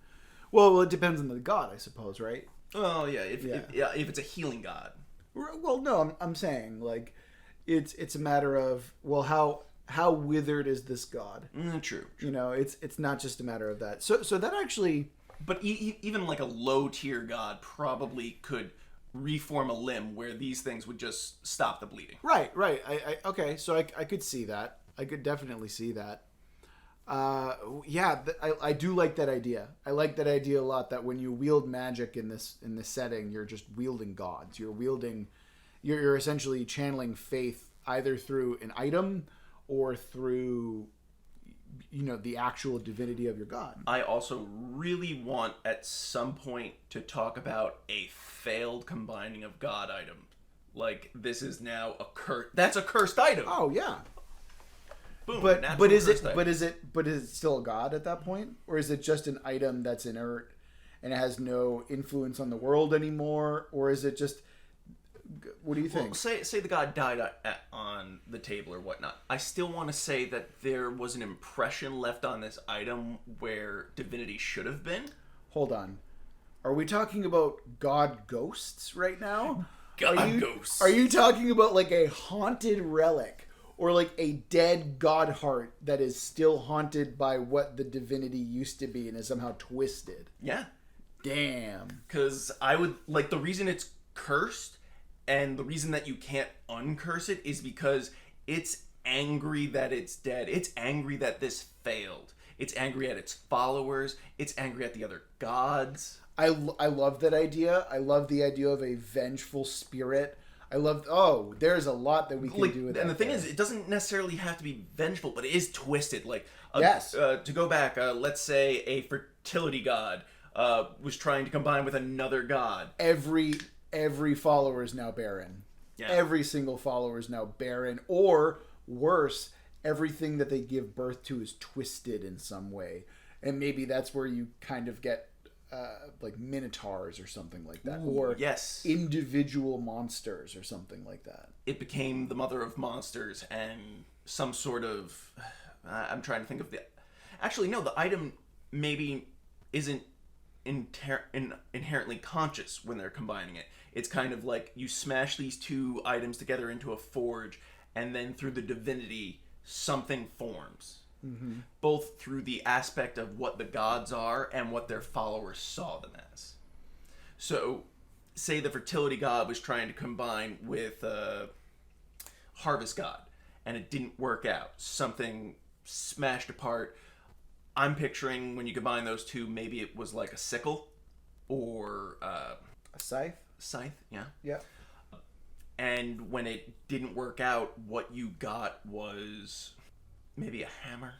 Well, it depends on the god, I suppose, right? Oh yeah, if it's a healing god. Well, no, I'm saying like it's a matter of, well, how withered is this god? True. You know, it's not just a matter of that. So that actually. But even like a low tier god probably could reform a limb where these things would just stop the bleeding. Right. Okay, so I could see that. I could definitely see that. I do like that idea. I like that idea a lot, that when you wield magic in this setting, you're just wielding gods. You're essentially channeling faith either through an item or through, you know, the actual divinity of your god. I also really want at some point to talk about a failed combining of god item. Like, this is now that's a cursed item. Oh yeah. Boom, but is it still a god at that point, or is it just an item that's inert and it has no influence on the world anymore, or is it just, what do you think? Well, say the god died on the table or whatnot. I still want to say that there was an impression left on this item where divinity should have been. Hold on. Are we talking about god ghosts right now? Ghosts. Are you talking about like a haunted relic, or like a dead god heart that is still haunted by what the divinity used to be and is somehow twisted? Yeah. Damn. Because I would, like, the reason it's cursed and the reason that you can't uncurse it is because it's angry that it's dead. It's angry that this failed. It's angry at its followers. It's angry at the other gods. I love that idea. I love the idea of a vengeful spirit. There's a lot that we can do with that. And the thing is, it doesn't necessarily have to be vengeful, but it is twisted. Like, yes. To go back, let's say a fertility god was trying to combine with another god. Every follower is now barren. Yeah. Every single follower is now barren, or worse, everything that they give birth to is twisted in some way. And maybe that's where you kind of get like minotaurs or something like that, Ooh, or yes, individual monsters or something like that. it became the mother of monsters and some sort of. I'm trying to think of the. Actually, no, the item maybe isn't inherently conscious when they're combining it. It's kind of like you smash these two items together into a forge, and then through the divinity, something forms. Mm-hmm. Both through the aspect of what the gods are and what their followers saw them as. So, say the fertility god was trying to combine with harvest god, and it didn't work out. Something smashed apart. I'm picturing when you combine those two, maybe it was like a sickle or A scythe. Scythe, yeah. Yeah. And when it didn't work out, what you got was maybe a hammer,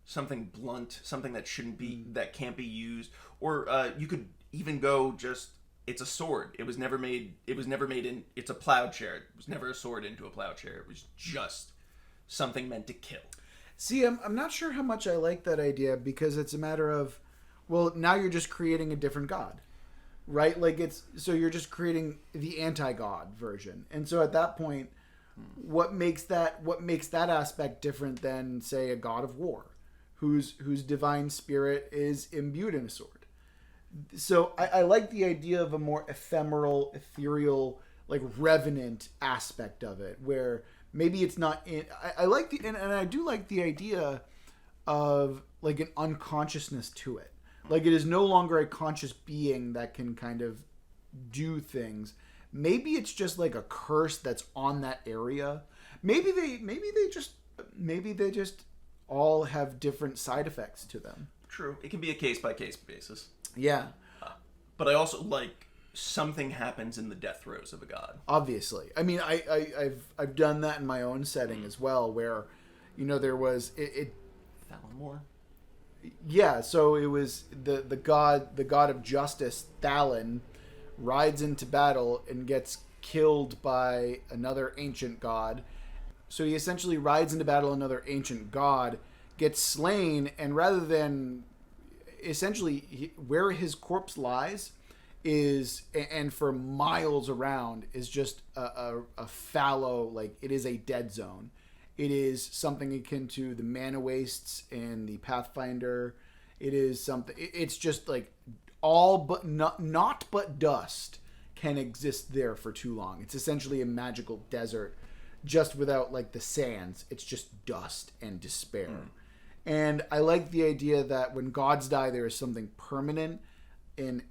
something blunt, something that shouldn't be, that can't be used, or you could even go just. It's a sword. It was never made in. It's a plowshare. It was never a sword into a plowshare. It was just something meant to kill. See, I'm not sure how much I like that idea because it's a matter of, well, now you're just creating a different god, right? Like so you're just creating the anti-god version, and so at that point, what makes that aspect different than, say, a god of war, whose divine spirit is imbued in a sword? So I like the idea of a more ephemeral, ethereal, like revenant aspect of it, where maybe it's not in. I like and I do like the idea of like an unconsciousness to it. Like it is no longer a conscious being that can kind of do things. Maybe it's just like a curse that's on that area. Maybe they just all have different side effects to them. True. It can be a case by case basis. Yeah. But I also like something happens in the death throes of a god. Obviously. I mean, I've done that in my own setting as well, where, there was Thalamor? Yeah, so it was the god of justice, Thalon, rides into battle and gets killed by another ancient god. So he essentially rides into battle another ancient god, gets slain, and rather than essentially where his corpse lies is, and for miles around, is just a fallow, like it is a dead zone. It is something akin to the mana wastes in the Pathfinder. It is something. It's just like all but not but dust can exist there for too long. It's essentially a magical desert, just without like the sands. It's just dust and despair. And I like the idea that when gods die, there is something permanent and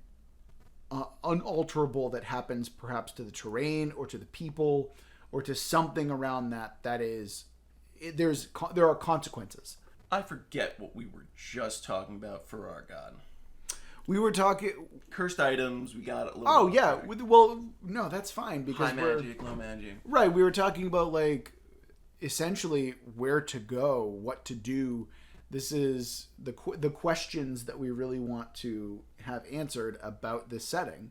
unalterable that happens, perhaps to the terrain or to the people or to something around that is. There are consequences. I forget what we were just talking about for our god. We were talking cursed items. We got a little. Oh yeah. Well, no, that's fine because high magic, low magic. Right. We were talking about like essentially where to go, what to do. This is the questions that we really want to have answered about this setting.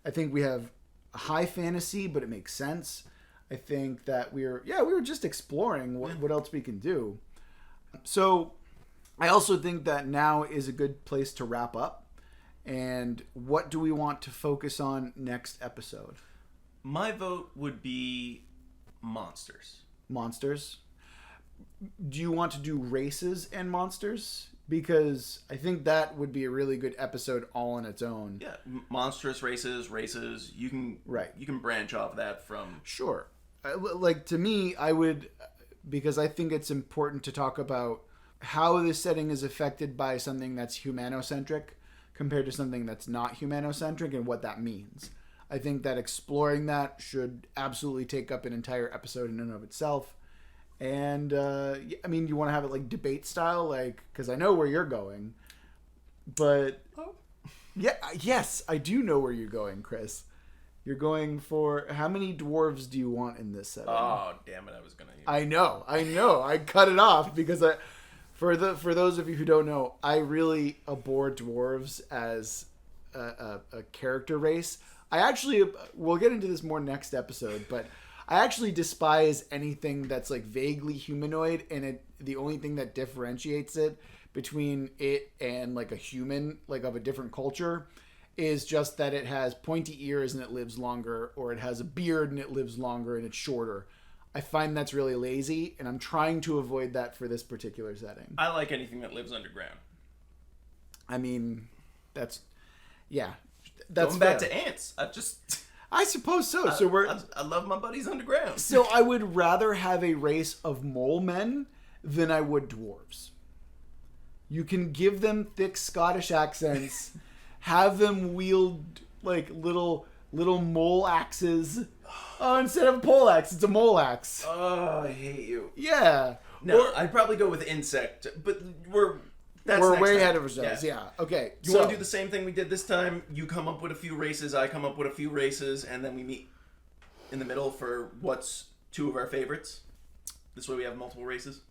I think we have a high fantasy, but it makes sense. I think that we were just exploring what else we can do. So I also think that now is a good place to wrap up. And what do we want to focus on next episode? My vote would be monsters. Monsters. Do you want to do races and monsters? Because I think that would be a really good episode all on its own. Yeah, monstrous races. You can You can branch off that from. Sure. Like to me, I would, because I think it's important to talk about how this setting is affected by something that's humanocentric compared to something that's not humanocentric and what that means. I think that exploring that should absolutely take up an entire episode in and of itself. And I mean, you want to have it like debate style, like, because I know where you're going, but yes, I do know where you're going, Chris. You're going for how many dwarves do you want in this setting? Oh, damn it! I was gonna. I know. I cut it off because for those of you who don't know, I really abhor dwarves as a character race. We'll get into this more next episode, but I actually despise anything that's like vaguely humanoid, and the only thing that differentiates it between it and like a human, like of a different culture, is just that it has pointy ears and it lives longer, or it has a beard and it lives longer and it's shorter. I find that's really lazy, and I'm trying to avoid that for this particular setting. I like anything that lives underground. I mean, that's going back to ants. I suppose so. I love my buddies underground. So I would rather have a race of mole men than I would dwarves. You can give them thick Scottish accents, have them wield like little mole axes. Instead of a pole axe, it's a mole axe. Oh, I hate you. Yeah. No, I'd probably go with insect, but we're way ahead of ourselves. Yeah. Okay. You want to do the same thing we did this time? You come up with a few races, I come up with a few races, and then we meet in the middle for what's two of our favorites. This way we have multiple races.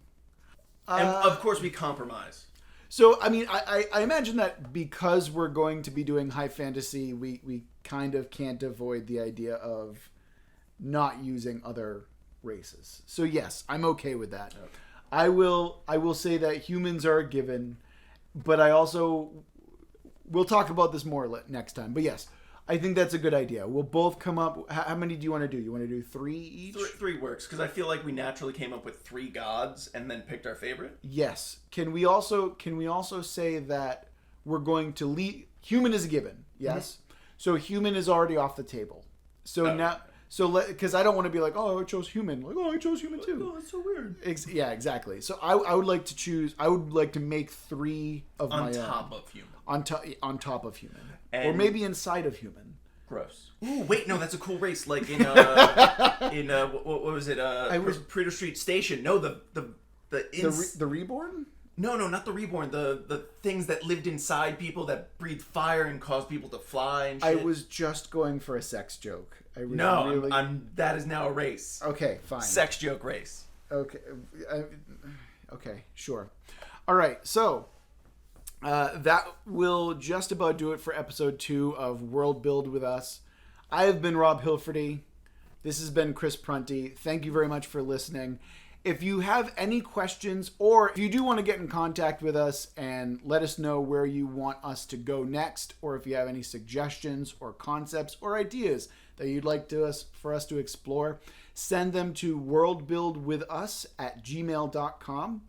And of course we compromise. So, I mean, I imagine that because we're going to be doing high fantasy, we kind of can't avoid the idea of not using other races. So yes, I'm okay with that. Okay. I will say that humans are a given, but I also we'll talk about this more next time. But yes, I think that's a good idea. We'll both come up. How many do you want to do? You want to do 3 each? Three works because I feel like we naturally came up with 3 gods and then picked our favorite. Yes. Can we also say that we're going to leave human is a given? Yes. Mm-hmm. So human is already off the table. So now. So, because I don't want to be like, oh, I chose human. Like, oh, I chose human too. Oh, that's so weird. Yeah, exactly. So I would like to choose. I would like to make 3 of my own. On top of human. On top of human, and or maybe inside of human. Gross. Ooh, wait, no, that's a cool race. Like in what was it? Predator Street Station. No, the Reborn. No, not the Reborn. The things that lived inside people that breathed fire and caused people to fly and shit. I was just going for a sex joke. That is now a race. Okay, fine. Sex joke race. Okay, okay, sure. All right, so that will just about do it for episode 2 of Worldbuild With Us. I have been Rob Hilferty. This has been Chris Prunty. Thank you very much for listening. If you have any questions, or if you do want to get in contact with us and let us know where you want us to go next, or if you have any suggestions or concepts or ideas that you'd like for us to explore, send them to worldbuildwithus@gmail.com.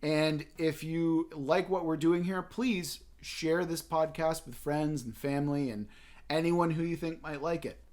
And if you like what we're doing here, please share this podcast with friends and family and anyone who you think might like it.